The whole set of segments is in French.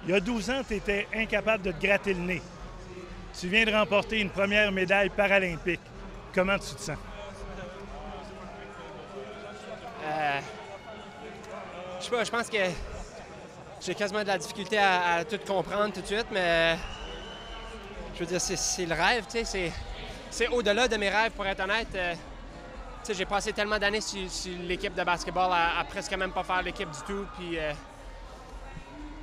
Il y a 12 ans, tu étais incapable de te gratter le nez. Tu viens de remporter une première médaille paralympique. Comment tu te sens? Je sais pas, je pense que j'ai quasiment de la difficulté à tout comprendre tout de suite, mais je veux dire, c'est le rêve, tu sais, c'est au-delà de mes rêves, pour être honnête. Tu sais, j'ai passé tellement d'années sur l'équipe de basketball à presque même pas faire l'équipe du tout, puis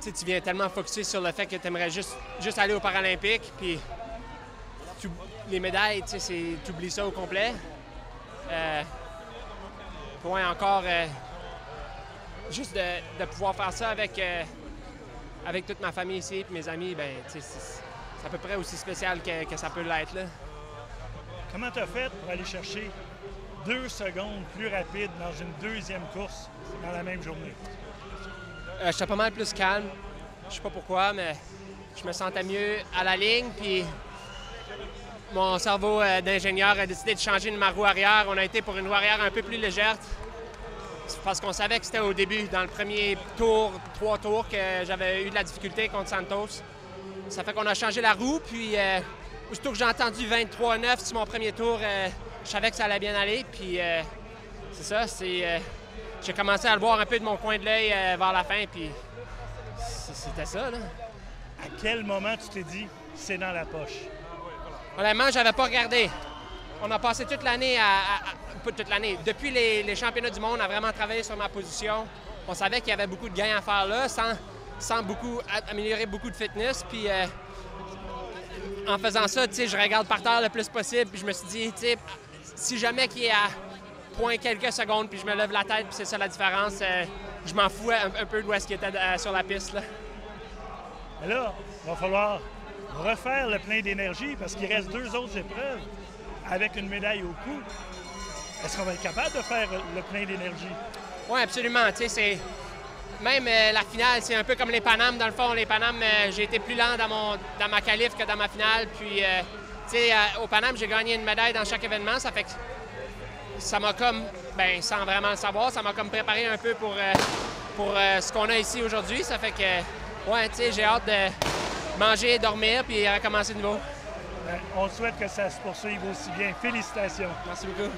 tu sais, tu viens tellement focusé sur le fait que tu aimerais juste aller aux Paralympiques, puis les médailles, tu sais, tu oublies ça au complet. Pour encore, juste de pouvoir faire ça avec toute ma famille ici et mes amis, ben, c'est à peu près aussi spécial que ça peut l'être, là. Comment tu as fait pour aller chercher 2 secondes plus rapide dans une deuxième course dans la même journée? J'étais pas mal plus calme. Je sais pas pourquoi, mais je me sentais mieux à la ligne. Puis mon cerveau d'ingénieur a décidé de changer de ma roue arrière. On a été pour une roue arrière un peu plus légère. Parce qu'on savait que c'était au début, dans le premier tour, 3 tours, que j'avais eu de la difficulté contre Santos. Ça fait qu'on a changé la roue, puis aussitôt que j'ai entendu 23-9 sur mon premier tour, je savais que ça allait bien aller, puis c'est ça, j'ai commencé à le voir un peu de mon coin de l'œil vers la fin, puis c'était ça, là. À quel moment tu t'es dit « c'est dans la poche » ? Honnêtement, j'avais pas regardé. On a passé toute l'année pas toute l'année, depuis les championnats du monde, à vraiment travailler sur ma position. On savait qu'il y avait beaucoup de gains à faire là, sans améliorer beaucoup de fitness. Puis en faisant ça, tu sais, je regarde par terre le plus possible. Puis je me suis dit, tu sais, si jamais qu'il est à point quelques secondes, puis je me lève la tête, puis c'est ça la différence, je m'en fous un peu d'où est-ce qu'il était sur la piste, là. Mais là, il va falloir refaire le plein d'énergie parce qu'il reste 2 autres épreuves avec une médaille au cou. Est-ce qu'on va être capable de faire le plein d'énergie? Oui, absolument. Tu sais, c'est même la finale, c'est un peu comme les Panames. Dans le fond, les Panames, j'ai été plus lent dans ma qualif que dans ma finale. Puis, tu sais, aux Panames, j'ai gagné une médaille dans chaque événement. Ça fait que ça m'a comme, ben, sans vraiment le savoir, ça m'a comme préparé un peu pour ce qu'on a ici aujourd'hui. Ça fait que, ouais, tu sais, j'ai hâte de manger, dormir, puis recommencer de nouveau. On souhaite que ça se poursuive aussi bien. Félicitations. Merci beaucoup.